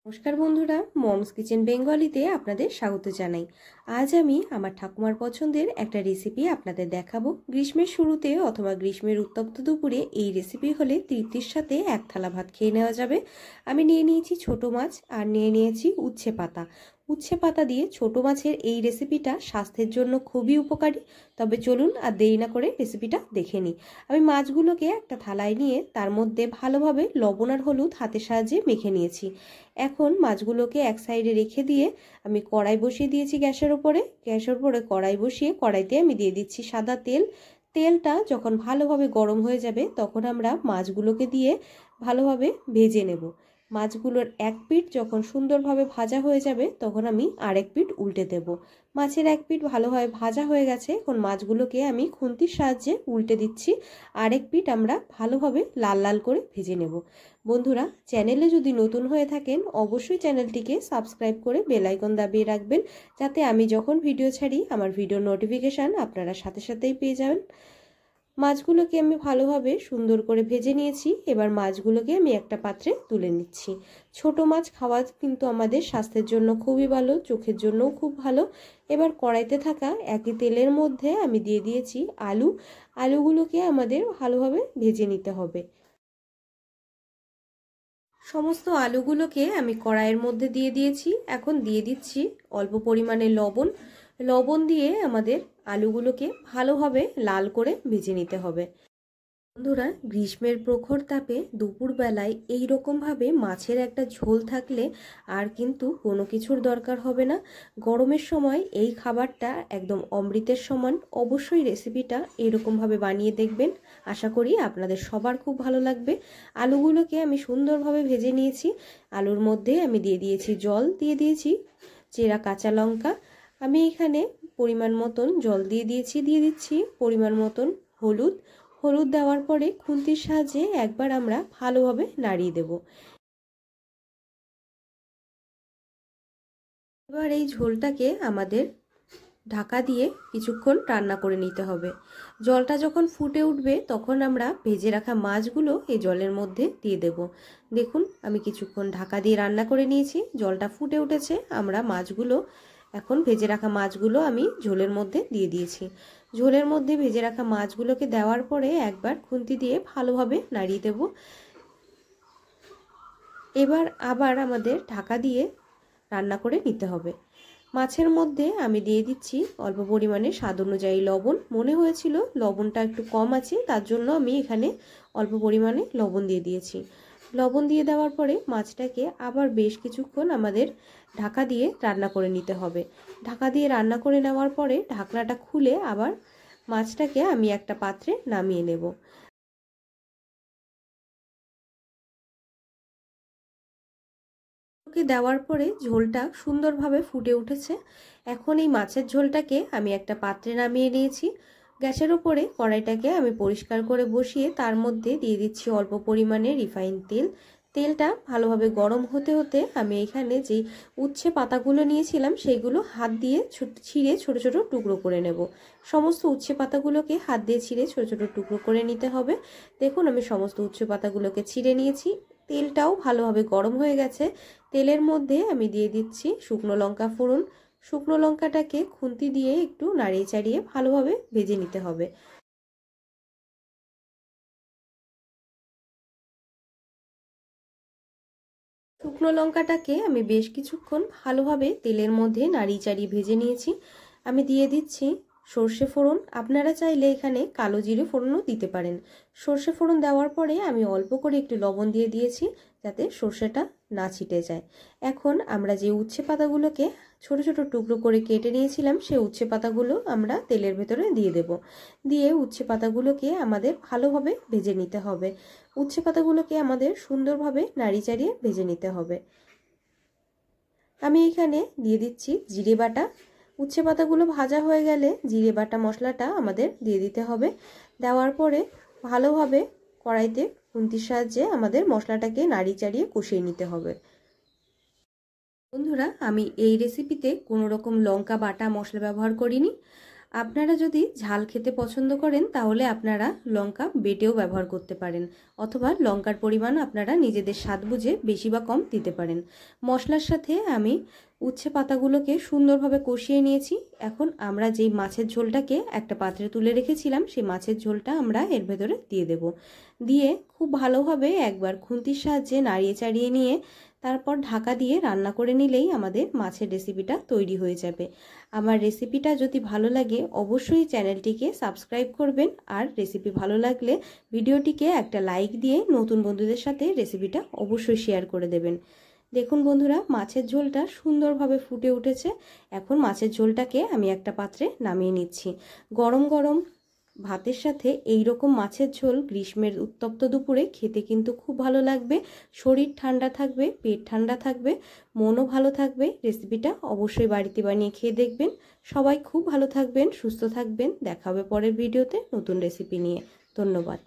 নমস্কার বন্ধুরা, moms kitchen বেঙ্গলিতে আপনাদের স্বাগত জানাই। আজ আমি আমার ঠাকুমার পছন্দের একটা রেসিপি আপনাদের দেখাবো। গ্রীষ্মের শুরুতে অথবা গ্রীষ্মের উত্তপ্ত দুপুরে এই রেসিপি হলে তৃপ্তির সাথে এক থালা ভাত খেয়ে নেওয়া যাবে। আমি নিয়ে নিয়েছি ছোট মাছ আর নিয়ে নিয়েছি উচ্ছে পাতা। উচ্ছে পাতা দিয়ে ছোট মাছের এই রেসিপিটা স্বাস্থ্যের জন্য খুবই উপকারী। তবে চলুন আর দেরি না করে রেসিপিটা দেখে নিই। আমি মাছগুলোকে একটা থালায় নিয়ে তার মধ্যে ভালোভাবে লবণ আর হলুদ হাতের সাহায্যে মেখে নিয়েছি। এখন মাছগুলোকে এক সাইডে রেখে দিয়ে আমি কড়াই বসিয়ে দিয়েছি গ্যাসের উপরে কড়াই বসিয়ে কড়াইতে আমি দিয়ে দিচ্ছি সাদা তেল। তেলটা যখন ভালোভাবে গরম হয়ে যাবে তখন আমরা মাছগুলোকে দিয়ে ভালোভাবে ভেজে নেব। মাছগুলোর এক পিঠ যখন সুন্দরভাবে ভাজা হয়ে যাবে তখন আমি আরেক পিঠ উল্টে দেব। মাছের এক পিঠ ভালোভাবে ভাজা হয়ে গেছে, এখন মাছগুলোকে আমি খুন্তির সাহায্যে উল্টে দিচ্ছি। আরেক পিঠ আমরা ভালোভাবে লাল লাল করে ভেজে নেব। বন্ধুরা, চ্যানেলে যদি নতুন হয়ে থাকেন অবশ্যই চ্যানেলটিকে সাবস্ক্রাইব করে বেল আইকন দাবিয়ে রাখবেন, যাতে আমি যখন ভিডিও ছাড়ি আমার ভিডিওর নোটিফিকেশান আপনারা সাথে সাথেই পেয়ে যাবেন। মাছগুলোকে আমি ভালোভাবে সুন্দর করে ভেজে নিয়েছি। এবার মাছগুলোকে আমি একটা পাত্রে তুলে নিচ্ছি। ছোট মাছ খাওয়া কিন্তু আমাদের স্বাস্থ্যের জন্য খুবই ভালো, চোখের জন্যও খুব ভালো। এবার কড়াইতে থাকা একই তেলের মধ্যে আমি দিয়ে দিয়েছি আলুগুলোকে আমাদের ভালোভাবে ভেজে নিতে হবে। সমস্ত আলুগুলোকে আমি কড়াইয়ের মধ্যে দিয়ে দিয়েছি। এখন দিয়ে দিচ্ছি অল্প পরিমাণে লবণ দিয়ে আমাদের আলুগুলোকে ভালোভাবে লাল করে ভেজে নিতে হবে। বন্ধুরা, গ্রীষ্মের প্রখর তাপে দুপুরবেলায় এই রকমভাবে মাছের একটা ঝোল থাকলে আর কিন্তু কোনো কিছুর দরকার হবে না। গরমের সময় এই খাবারটা একদম অমৃতের সমান। অবশ্যই রেসিপিটা এরকমভাবে বানিয়ে দেখবেন, আশা করি আপনাদের সবার খুব ভালো লাগবে। আলুগুলোকে আমি সুন্দরভাবে ভেজে নিয়েছি। আলুর মধ্যে আমি দিয়ে দিয়েছি জল, দিয়ে দিয়েছি চেরা কাঁচা লঙ্কা। আমি এখানে পরিমাণ মতন জল দিয়ে দিচ্ছি পরিমাণ মতন হলুদ দেওয়ার পরে খুন্তির সাহায্যে একবার আমরা ভালোভাবে নাড়িয়ে দেব। এবার এই ঝোলটাকে আমাদের ঢাকা দিয়ে কিছুক্ষণ রান্না করে নিতে হবে। জলটা যখন ফুটে উঠবে তখন আমরা ভেজে রাখা মাছগুলো এই জলের মধ্যে দিয়ে দেব। দেখুন, আমি কিছুক্ষণ ঢাকা দিয়ে রান্না করে নিয়েছি, জলটা ফুটে উঠেছে। আমরা এখন ভেজে রাখা মাছগুলো আমি ঝোলের মধ্যে দিয়ে দিয়েছি। ঝোলের মধ্যে ভেজে রাখা মাছগুলোকে দেওয়ার পরে একবার খুন্তি দিয়ে ভালোভাবে নাড়িয়ে দেব। এবার আবার আমাদের ঢাকা দিয়ে রান্না করে নিতে হবে। মাছের মধ্যে আমি দিয়ে দিচ্ছি অল্প পরিমাণে স্বাদ অনুযায়ী লবণ। মনে হয়েছিল লবণটা একটু কম আছে, তার জন্য আমি এখানে অল্প পরিমাণে লবণ দিয়ে দিয়েছি। লবণ দিয়ে দেওয়ার পরে মাছটাকে আবার বেশ কিছুক্ষণ আমাদের ঢাকা দিয়ে রান্না করে নিতে হবে। ঢাকা দিয়ে রান্না করে নেওয়ার পরে ঢাকনাটা খুলে আবার মাছটাকে আমি একটা পাত্রে নামিয়ে নেব। দেওয়ার পরে ঝোলটা সুন্দরভাবে ফুটে উঠেছে। এখন এই মাছের ঝোলটাকে আমি একটা পাত্রে নামিয়ে নিয়েছি। গ্যাসের উপরে কড়াইটাকে আমি পরিষ্কার করে বসিয়ে তার মধ্যে দিয়ে দিচ্ছি অল্প পরিমাণে রিফাইন তেল। তেলটা ভালোভাবে গরম হতে হতে আমি এখানে যে উচ্ছে পাতাগুলো নিয়েছিলাম সেইগুলো হাত দিয়ে ছিঁড়ে ছোট ছোট টুকরো করে নেব। সমস্ত উচ্ছে পাতাগুলোকে হাত দিয়ে ছিঁড়ে ছোট ছোট টুকরো করে নিতে হবে। দেখুন, আমি সমস্ত উচ্ছে পাতাগুলোকে ছিঁড়ে নিয়েছি। তেলটাও ভালোভাবে গরম হয়ে গেছে। তেলের মধ্যে আমি দিয়ে দিচ্ছি শুকনো লঙ্কা ফোড়ন। শুকনো লঙ্কাটাকে খুন্তি দিয়ে একটু নাড়িয়ে চাড়িয়ে ভালোভাবে ভেজে নিতে হবে। শুকনো লঙ্কাটাকে আমি বেশ কিছুক্ষণ ভালোভাবে তেলের মধ্যে নাড়িয়ে চাড়িয়ে ভেজে নিয়েছি। আমি দিয়ে দিচ্ছি সর্ষে ফোড়ন। আপনারা চাইলে এখানে কালো জিরে ফোড়নও দিতে পারেন। সর্ষে ফোড়ন দেওয়ার পরে আমি অল্প করে একটু লবণ দিয়ে দিয়েছি যাতে সর্ষেটা না ছিটে যায়। এখন আমরা যে উচ্ছে পাতাগুলোকে ছোট ছোট টুকরো করে কেটে নিয়েছিলাম সেই উচ্ছে পাতাগুলো আমরা তেলের ভেতরে দিয়ে দেব। দিয়ে উচ্ছে পাতাগুলোকে আমাদের ভালোভাবে ভেজে নিতে হবে। উচ্ছে পাতাগুলোকে আমাদের সুন্দরভাবে নাড়িয়ে চাড়িয়ে ভেজে নিতে হবে। আমি এখানে দিয়ে দিচ্ছি জিরে বাটা। উচ্ছে পাতাগুলো ভাজা হয়ে গেলে জিরে বাটা মশলাটা আমাদের দিয়ে দিতে হবে। দেওয়ার পরে ভালোভাবে কড়াইতে খুন্তির সাহায্যে আমাদের মশলাটাকে নাড়িয়ে চাড়িয়ে কষিয়ে নিতে হবে। বন্ধুরা, আমি এই রেসিপিতে কোনো রকম লঙ্কা বাটা মশলা ব্যবহার করিনি। আপনারা যদি ঝাল খেতে পছন্দ করেন তাহলে আপনারা লঙ্কা বেটেও ব্যবহার করতে পারেন, অথবা লঙ্কার পরিমাণ আপনারা নিজেদের স্বাদ বুঝে বেশি বা কম দিতে পারেন। মশলার সাথে আমি উচ্ছে পাতাগুলোকে সুন্দরভাবে কষিয়ে নিয়েছি। এখন আমরা যেই মাছের ঝোলটাকে একটা পাত্রে তুলে রেখেছিলাম সেই মাছের ঝোলটা আমরা এর ভেতরে দিয়ে দেব। দিয়ে খুব ভালোভাবে একবার খুন্তির সাহায্যে নাড়িয়ে চাড়িয়ে নিয়ে তারপর ঢাকা দিয়ে রান্না করে নিলেই আমাদের মাছের রেসিপিটা তৈরি হয়ে যাবে। আমার রেসিপিটা যদি ভালো লাগে অবশ্যই চ্যানেলটিকে সাবস্ক্রাইব করবেন, আর রেসিপি ভালো লাগলে ভিডিওটিকে একটা লাইক দিয়ে নতুন বন্ধুদের সাথে রেসিপিটা অবশ্যই শেয়ার করে দেবেন। দেখুন বন্ধুরা, মাছের ঝোলটা সুন্দরভাবে ফুটে উঠেছে। এখন মাছের ঝোলটাকে আমি একটা পাত্রে নামিয়ে নিচ্ছি। গরম গরম ভাতের সাথে এই রকম মাছের ঝোল গ্রীষ্মের উত্তপ্ত দুপুরে খেতে কিন্তু খুব ভালো লাগবে। শরীর ঠান্ডা থাকবে, পেট ঠান্ডা থাকবে, মনও ভালো থাকবে। রেসিপিটা অবশ্যই বাড়িতে বানিয়ে খেয়ে দেখবেন। সবাই খুব ভালো থাকবেন, সুস্থ থাকবেন। দেখা হবে পরের ভিডিওতে নতুন রেসিপি নিয়ে। ধন্যবাদ।